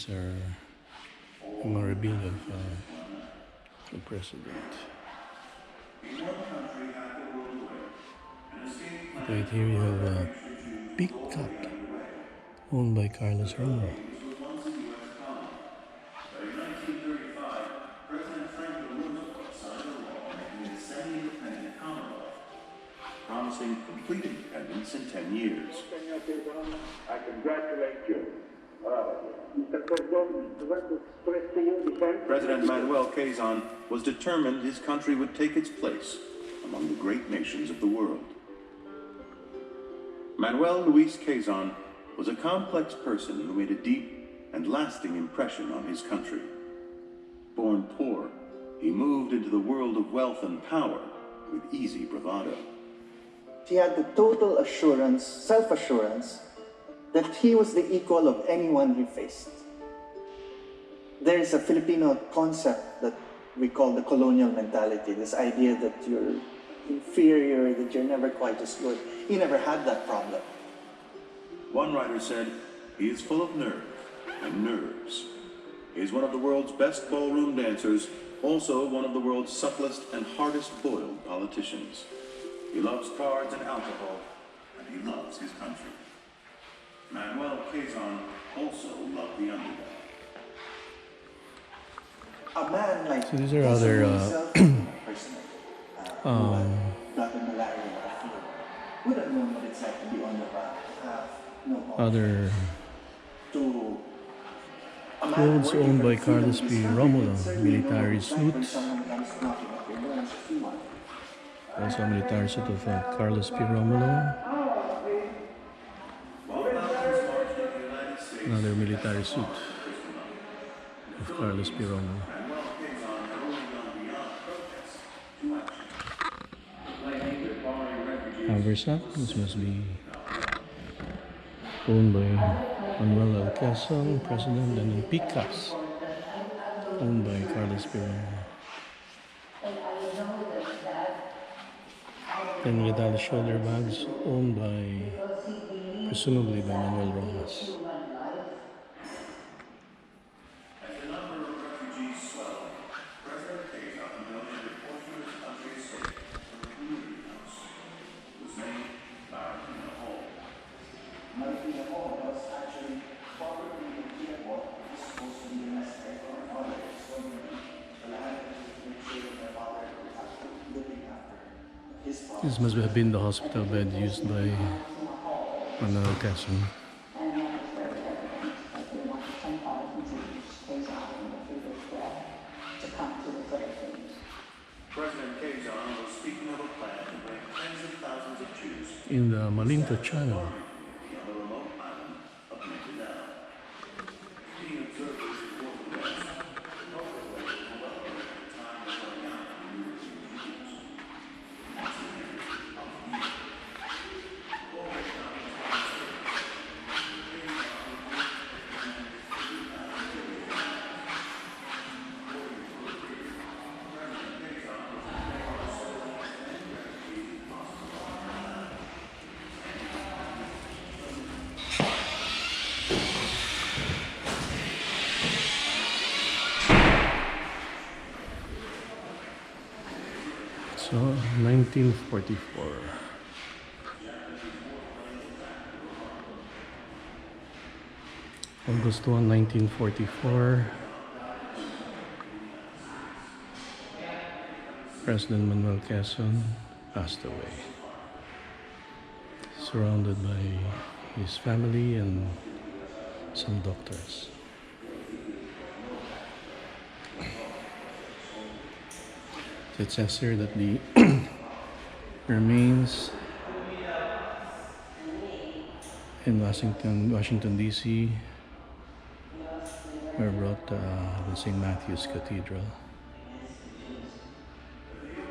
These are memorabilia of the president. Right here you have a pickup owned by Carlos Romo. Promising complete independence in 10 years. I congratulate you. President Manuel Quezon was determined his country would take its place among the great nations of the world. Manuel Luis Quezon was a complex person who made a deep and lasting impression on his country. Born poor, he moved into the world of wealth and power with easy bravado. He had the total assurance, self-assurance, that he was the equal of anyone he faced. There is a Filipino concept that we call the colonial mentality, this idea that you're inferior, that you're never quite as good. He never had that problem. One writer said, he is full of nerve and nerves. He is one of the world's best ballroom dancers, also one of the world's supplest and hardest boiled politicians. He loves cards and alcohol, and he loves his country. Manuel Quezon also loved the underdog. A man like So these are other gotten malaria or fever. Would have known what it's like to be on the back, have no hope. other To a man clothes working owned for by freedom Carlos in P. this country Romulo, can certainly know military what it's like when suit. someone comes knocking at your door if you want. Also a military suit of Carlos P. Romulo. Another military suit of Carlos P. Romulo. Haversack, this must be owned by Manuel Quezon, president, and then Picas, owned by Carlos P. Romulo. Then Vidal shoulder bags owned by, presumably by Manuel Rojas. As the number of refugees swelled, President Quezon donated a portion of his country's estate to the community house. It was named Marikina Hall. Marikina Hall was actually property in Quezon. It was supposed to be the nest egg of my father. So the land was to make sure that my father was actually looking after his father. This must have been the hospital bed used by Manuel Quezon. President Quezon was speaking of a plan to bring tens of thousands of Jews In the Malinta Channel, on the remote island of Mindanao. Key observers report the West, the Northern West was welcome at the time of going out to European Jews. That's the history of the year. so 1944. August 1, 1944. President Manuel Quezon passed away, surrounded by his family and some doctors. It says here that the remains in Washington D.C. were brought to the St. Matthew's Cathedral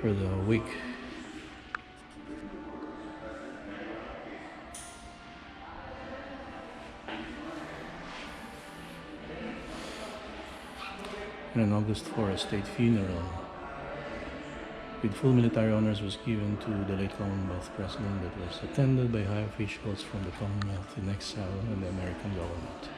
for the wake. And on August 4, a state funeral with full military honors was given to the late Commonwealth President that was attended by high officials from the Commonwealth in exile and the American government.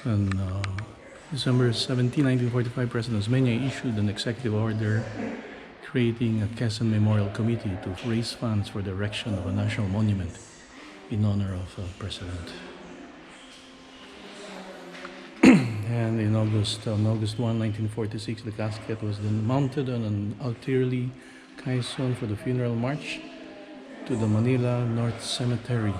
On December 17, 1945, President Osmeña issued an executive order creating a Quezon Memorial Committee to raise funds for the erection of a national monument in honor of President. And on August 1, 1946, the casket was then mounted on an artillery caisson for the funeral march to the Manila North Cemetery.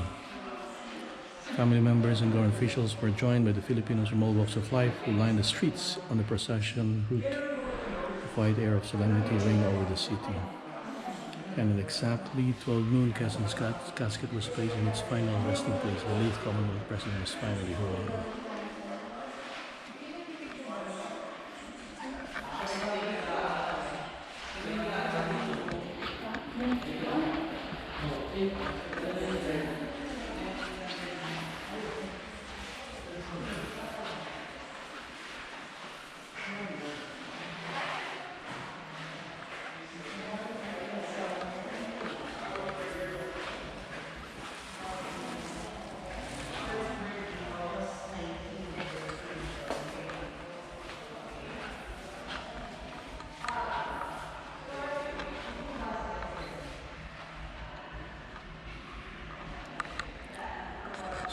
Family members and government officials were joined by the Filipinos from all walks of life who lined the streets on the procession route. A quiet air of solemnity reigned over the city. And at exactly 12 noon, Quezon's casket was placed in its final resting place. The late Commonwealth President was finally home.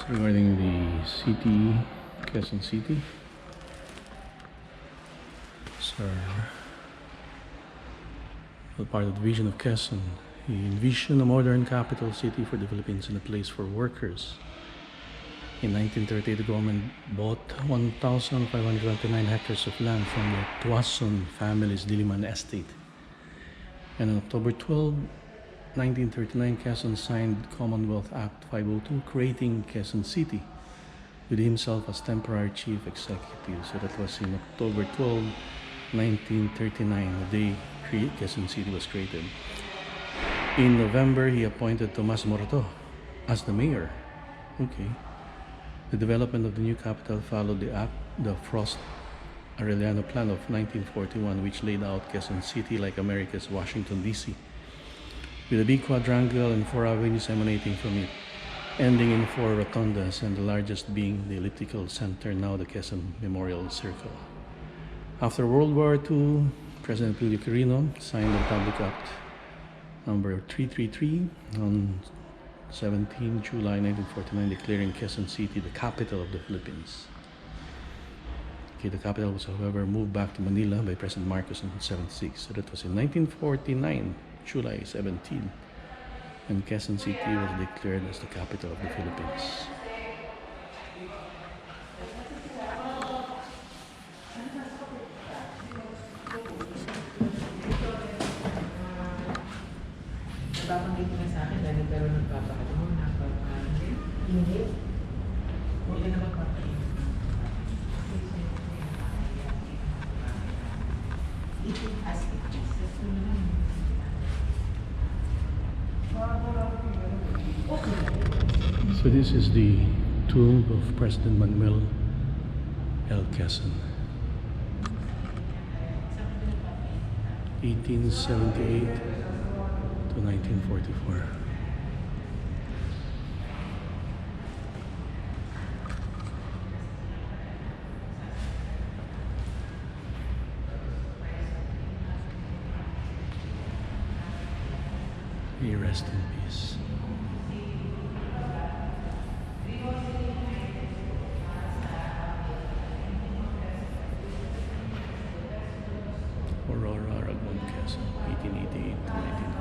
Regarding the city, Quezon City, part of the vision of Quezon. He envisioned a modern capital city for the Philippines and a place for workers. In 1938, the government bought 1,529 hectares of land from the Tuason family's Diliman estate. And on October 12, 1939, Quezon signed Commonwealth Act 502, creating Quezon City, with himself as temporary chief executive. So that was in October 12, 1939, the day Quezon City was created. In November, he appointed Tomas Morato as the mayor. Okay. The development of the new capital followed the Frost-Arellano Plan of 1941, which laid out Quezon City like America's Washington, D.C., with a big quadrangle and 4 avenues emanating from it, ending in 4 rotundas, and the largest being the elliptical center, now the Quezon Memorial Circle. After World War II, President Julio Quirino signed the Republic Act number 333 on 17 July 1949, declaring Quezon City the capital of the Philippines. Okay, the capital was, however, moved back to Manila by President Marcos in 1976. So that was in 1949, July 17, and Quezon City was declared as the capital of the Philippines. Napapanggit nga sa akin dahil pero nagpapakalaman na hindi. Huwag ka na magpapakalaman. Eating as it is. So this is the tomb of President Manuel L. Quezon, 1878 to 1944. May rest in peace. Aurora Ragmon Quezon, 1888 to 1940.